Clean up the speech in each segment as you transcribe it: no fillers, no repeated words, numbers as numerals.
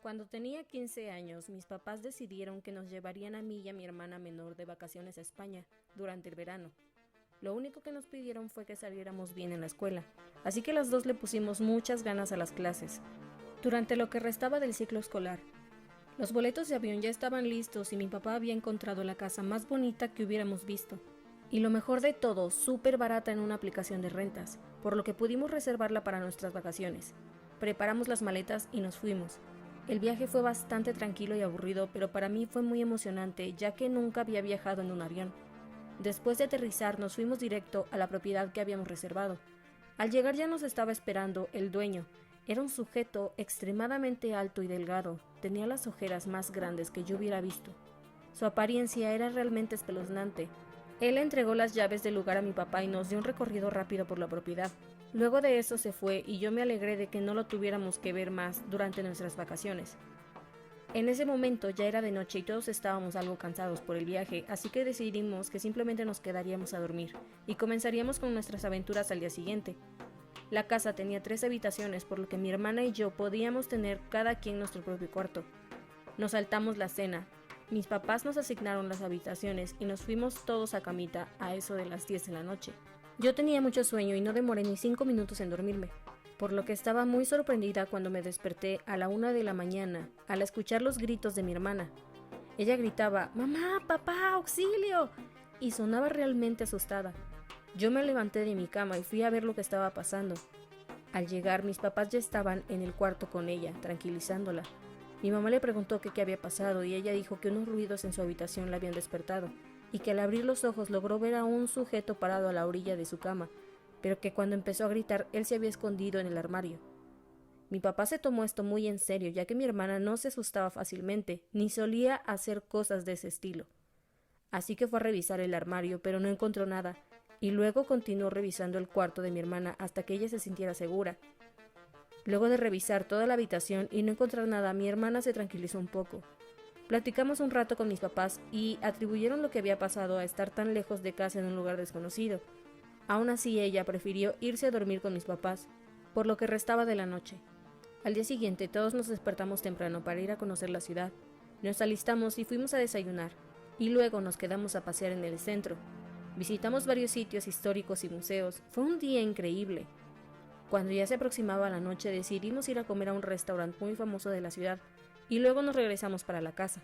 Cuando tenía 15 años, mis papás decidieron que nos llevarían a mí y a mi hermana menor de vacaciones a España durante el verano. Lo único que nos pidieron fue que saliéramos bien en la escuela, así que las dos le pusimos muchas ganas a las clases. Durante lo que restaba del ciclo escolar, los boletos de avión ya estaban listos y mi papá había encontrado la casa más bonita que hubiéramos visto. Y lo mejor de todo, súper barata en una aplicación de rentas, por lo que pudimos reservarla para nuestras vacaciones. Preparamos las maletas y nos fuimos. El viaje fue bastante tranquilo y aburrido, pero para mí fue muy emocionante, ya que nunca había viajado en un avión. Después de aterrizar, nos fuimos directo a la propiedad que habíamos reservado. Al llegar ya nos estaba esperando el dueño. Era un sujeto extremadamente alto y delgado, tenía las ojeras más grandes que yo hubiera visto. Su apariencia era realmente espeluznante. Él entregó las llaves del lugar a mi papá y nos dio un recorrido rápido por la propiedad. Luego de eso se fue y yo me alegré de que no lo tuviéramos que ver más durante nuestras vacaciones. En ese momento ya era de noche y todos estábamos algo cansados por el viaje, así que decidimos que simplemente nos quedaríamos a dormir y comenzaríamos con nuestras aventuras al día siguiente. La casa tenía 3 habitaciones, por lo que mi hermana y yo podíamos tener cada quien nuestro propio cuarto. Nos saltamos la cena. Mis papás nos asignaron las habitaciones y nos fuimos todos a camita a eso de las 10 de la noche. Yo tenía mucho sueño y no demoré ni 5 minutos en dormirme, por lo que estaba muy sorprendida cuando me desperté a la 1 de la mañana al escuchar los gritos de mi hermana. Ella gritaba, «¡Mamá, papá, auxilio!» y sonaba realmente asustada. Yo me levanté de mi cama y fui a ver lo que estaba pasando. Al llegar, mis papás ya estaban en el cuarto con ella, tranquilizándola. Mi mamá le preguntó qué había pasado y ella dijo que unos ruidos en su habitación la habían despertado y que al abrir los ojos logró ver a un sujeto parado a la orilla de su cama, pero que cuando empezó a gritar él se había escondido en el armario. Mi papá se tomó esto muy en serio, ya que mi hermana no se asustaba fácilmente, ni solía hacer cosas de ese estilo. Así que fue a revisar el armario, pero no encontró nada, y luego continuó revisando el cuarto de mi hermana hasta que ella se sintiera segura. Luego de revisar toda la habitación y no encontrar nada, mi hermana se tranquilizó un poco. Platicamos un rato con mis papás y atribuyeron lo que había pasado a estar tan lejos de casa en un lugar desconocido. Aún así, ella prefirió irse a dormir con mis papás, por lo que restaba de la noche. Al día siguiente, todos nos despertamos temprano para ir a conocer la ciudad. Nos alistamos y fuimos a desayunar, y luego nos quedamos a pasear en el centro. Visitamos varios sitios históricos y museos. Fue un día increíble. Cuando ya se aproximaba la noche, decidimos ir a comer a un restaurante muy famoso de la ciudad, y luego nos regresamos para la casa.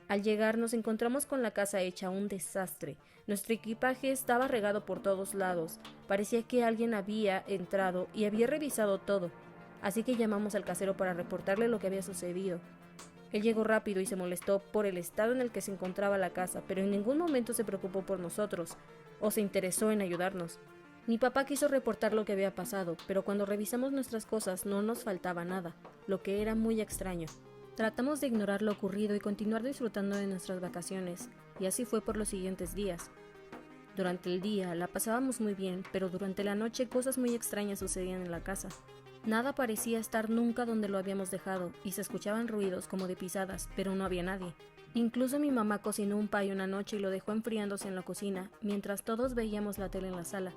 Al llegar nos encontramos con la casa hecha un desastre. Nuestro equipaje estaba regado por todos lados. Parecía que alguien había entrado y había revisado todo. Así que llamamos al casero para reportarle lo que había sucedido. Él llegó rápido y se molestó por el estado en el que se encontraba la casa, pero en ningún momento se preocupó por nosotros o se interesó en ayudarnos. Mi papá quiso reportar lo que había pasado, pero cuando revisamos nuestras cosas no nos faltaba nada, lo que era muy extraño. Tratamos de ignorar lo ocurrido y continuar disfrutando de nuestras vacaciones, y así fue por los siguientes días. Durante el día la pasábamos muy bien, pero durante la noche cosas muy extrañas sucedían en la casa. Nada parecía estar nunca donde lo habíamos dejado, y se escuchaban ruidos como de pisadas, pero no había nadie. Incluso mi mamá cocinó un pay una noche y lo dejó enfriándose en la cocina, mientras todos veíamos la tele en la sala.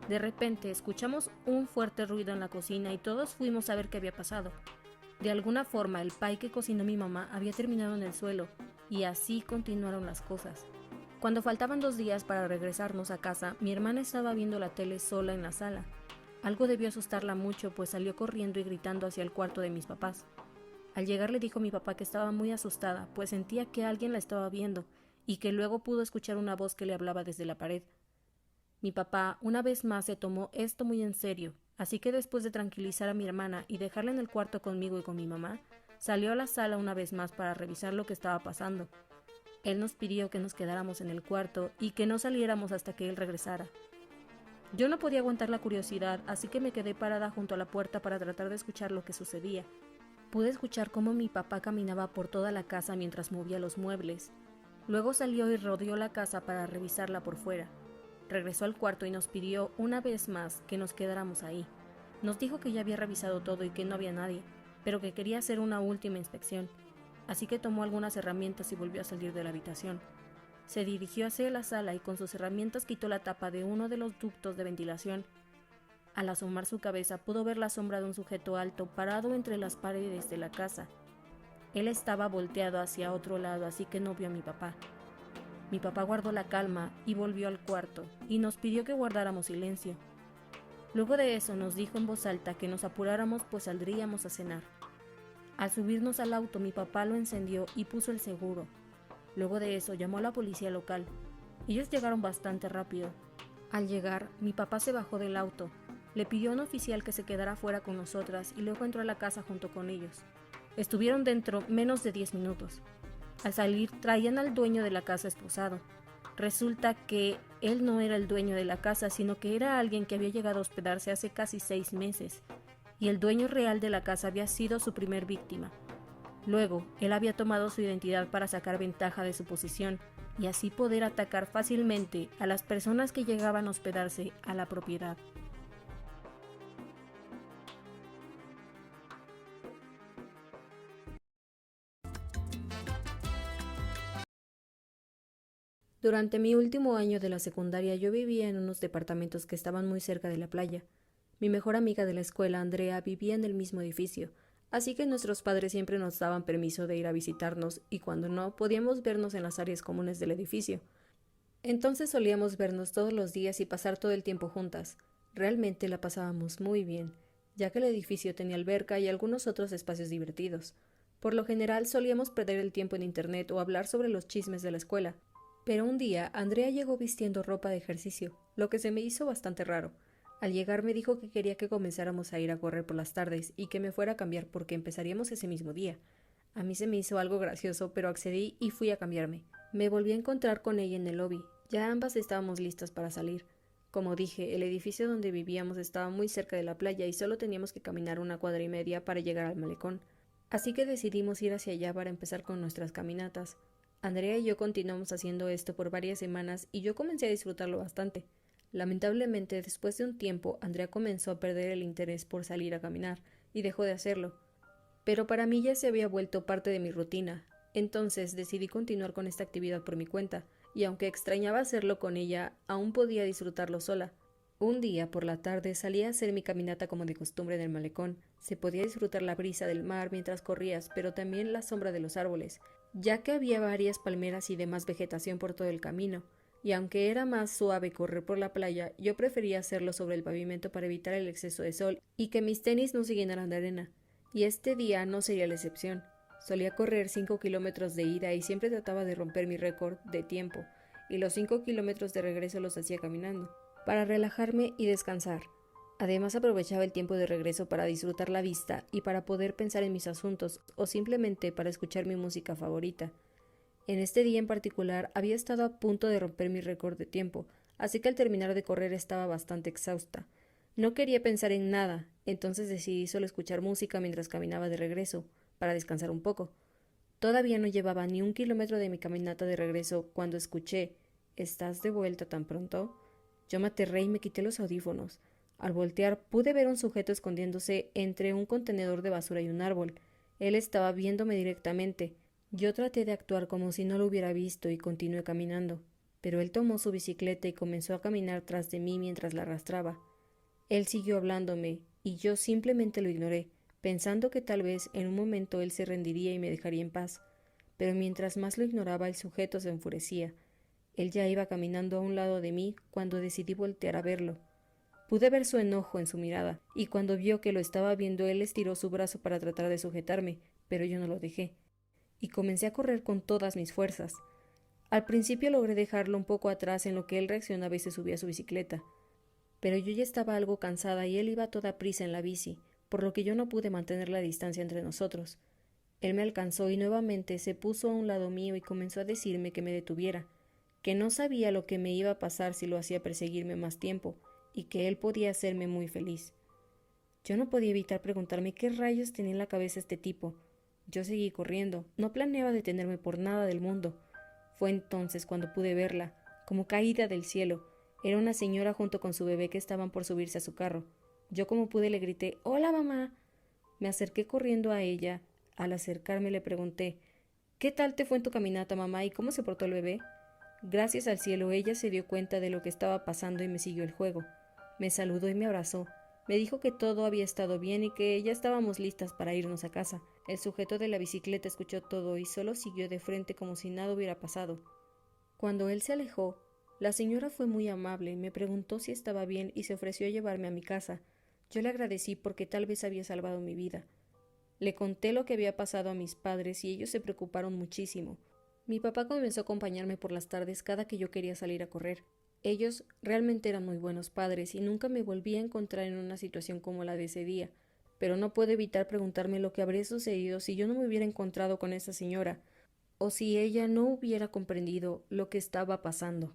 De repente escuchamos un fuerte ruido en la cocina y todos fuimos a ver qué había pasado. De alguna forma el pay que cocinó mi mamá había terminado en el suelo, y así continuaron las cosas. Cuando faltaban 2 días para regresarnos a casa, mi hermana estaba viendo la tele sola en la sala. Algo debió asustarla mucho, pues salió corriendo y gritando hacia el cuarto de mis papás. Al llegar le dijo a mi papá que estaba muy asustada, pues sentía que alguien la estaba viendo, y que luego pudo escuchar una voz que le hablaba desde la pared. Mi papá una vez más se tomó esto muy en serio, así que después de tranquilizar a mi hermana y dejarla en el cuarto conmigo y con mi mamá, salió a la sala una vez más para revisar lo que estaba pasando. Él nos pidió que nos quedáramos en el cuarto y que no saliéramos hasta que él regresara. Yo no podía aguantar la curiosidad, así que me quedé parada junto a la puerta para tratar de escuchar lo que sucedía. Pude escuchar cómo mi papá caminaba por toda la casa mientras movía los muebles. Luego salió y rodeó la casa para revisarla por fuera. Regresó al cuarto y nos pidió una vez más que nos quedáramos ahí. Nos dijo que ya había revisado todo y que no había nadie, pero que quería hacer una última inspección. Así que tomó algunas herramientas y volvió a salir de la habitación. Se dirigió hacia la sala y con sus herramientas quitó la tapa de uno de los ductos de ventilación. Al asomar su cabeza pudo ver la sombra de un sujeto alto parado entre las paredes de la casa. Él estaba volteado hacia otro lado, así que no vio a mi papá. Mi papá guardó la calma y volvió al cuarto, y nos pidió que guardáramos silencio. Luego de eso nos dijo en voz alta que nos apuráramos, pues saldríamos a cenar. Al subirnos al auto, mi papá lo encendió y puso el seguro. Luego de eso llamó a la policía local. Ellos llegaron bastante rápido. Al llegar, mi papá se bajó del auto, le pidió a un oficial que se quedara fuera con nosotras y luego entró a la casa junto con ellos. Estuvieron dentro menos de 10 minutos. Al salir, traían al dueño de la casa esposado. Resulta que él no era el dueño de la casa, sino que era alguien que había llegado a hospedarse hace casi 6 meses, y el dueño real de la casa había sido su primer víctima. Luego, él había tomado su identidad para sacar ventaja de su posición y así poder atacar fácilmente a las personas que llegaban a hospedarse a la propiedad. Durante mi último año de la secundaria yo vivía en unos departamentos que estaban muy cerca de la playa. Mi mejor amiga de la escuela, Andrea, vivía en el mismo edificio, así que nuestros padres siempre nos daban permiso de ir a visitarnos y cuando no, podíamos vernos en las áreas comunes del edificio. Entonces solíamos vernos todos los días y pasar todo el tiempo juntas. Realmente la pasábamos muy bien, ya que el edificio tenía alberca y algunos otros espacios divertidos. Por lo general solíamos perder el tiempo en internet o hablar sobre los chismes de la escuela. Pero un día Andrea llegó vistiendo ropa de ejercicio, lo que se me hizo bastante raro. Al llegar me dijo que quería que comenzáramos a ir a correr por las tardes y que me fuera a cambiar porque empezaríamos ese mismo día. A mí se me hizo algo gracioso, pero accedí y fui a cambiarme. Me volví a encontrar con ella en el lobby. Ya ambas estábamos listas para salir. Como dije, el edificio donde vivíamos estaba muy cerca de la playa y solo teníamos que caminar 1,5 cuadras para llegar al malecón. Así que decidimos ir hacia allá para empezar con nuestras caminatas. Andrea y yo continuamos haciendo esto por varias semanas y yo comencé a disfrutarlo bastante. Lamentablemente, después de un tiempo, Andrea comenzó a perder el interés por salir a caminar y dejó de hacerlo. Pero para mí ya se había vuelto parte de mi rutina. Entonces decidí continuar con esta actividad por mi cuenta, y aunque extrañaba hacerlo con ella, aún podía disfrutarlo sola. Un día por la tarde salí a hacer mi caminata como de costumbre en el malecón. Se podía disfrutar la brisa del mar mientras corrías, pero también la sombra de los árboles, ya que había varias palmeras y demás vegetación por todo el camino, y aunque era más suave correr por la playa, yo prefería hacerlo sobre el pavimento para evitar el exceso de sol y que mis tenis no se llenaran de arena. Y este día no sería la excepción. Solía correr 5 kilómetros de ida y siempre trataba de romper mi récord de tiempo, y los 5 kilómetros de regreso los hacía caminando, para relajarme y descansar. Además aprovechaba el tiempo de regreso para disfrutar la vista y para poder pensar en mis asuntos o simplemente para escuchar mi música favorita. En este día en particular había estado a punto de romper mi récord de tiempo, así que al terminar de correr estaba bastante exhausta. No quería pensar en nada, entonces decidí solo escuchar música mientras caminaba de regreso, para descansar un poco. Todavía no llevaba ni 1 kilómetro de mi caminata de regreso cuando escuché «¿Estás de vuelta tan pronto?». Yo me aterré y me quité los audífonos. Al voltear pude ver un sujeto escondiéndose entre un contenedor de basura y un árbol. Él estaba viéndome directamente. Yo traté de actuar como si no lo hubiera visto y continué caminando, pero él tomó su bicicleta y comenzó a caminar tras de mí mientras la arrastraba. Él siguió hablándome y yo simplemente lo ignoré, pensando que tal vez en un momento él se rendiría y me dejaría en paz. Pero mientras más lo ignoraba, el sujeto se enfurecía. Él ya iba caminando a un lado de mí cuando decidí voltear a verlo. Pude ver su enojo en su mirada, y cuando vio que lo estaba viendo, él estiró su brazo para tratar de sujetarme, pero yo no lo dejé, y comencé a correr con todas mis fuerzas. Al principio logré dejarlo un poco atrás en lo que él reaccionaba y se subía a su bicicleta, pero yo ya estaba algo cansada y él iba a toda prisa en la bici, por lo que yo no pude mantener la distancia entre nosotros. Él me alcanzó y nuevamente se puso a un lado mío y comenzó a decirme que me detuviera, que no sabía lo que me iba a pasar si lo hacía perseguirme más tiempo, y que él podía hacerme muy feliz. Yo no podía evitar preguntarme qué rayos tenía en la cabeza este tipo. Yo seguí corriendo, no planeaba detenerme por nada del mundo. Fue entonces cuando pude verla, como caída del cielo. Era una señora junto con su bebé que estaban por subirse a su carro. Yo como pude le grité «¡Hola, mamá!». Me acerqué corriendo a ella. Al acercarme le pregunté «¿Qué tal te fue en tu caminata, mamá, y cómo se portó el bebé?». Gracias al cielo ella se dio cuenta de lo que estaba pasando y me siguió el juego. Me saludó y me abrazó. Me dijo que todo había estado bien y que ya estábamos listas para irnos a casa. El sujeto de la bicicleta escuchó todo y solo siguió de frente como si nada hubiera pasado. Cuando él se alejó, la señora fue muy amable, me preguntó si estaba bien y se ofreció a llevarme a mi casa. Yo le agradecí porque tal vez había salvado mi vida. Le conté lo que había pasado a mis padres y ellos se preocuparon muchísimo. Mi papá comenzó a acompañarme por las tardes cada que yo quería salir a correr. Ellos realmente eran muy buenos padres y nunca me volví a encontrar en una situación como la de ese día, pero no puedo evitar preguntarme lo que habría sucedido si yo no me hubiera encontrado con esa señora, o si ella no hubiera comprendido lo que estaba pasando.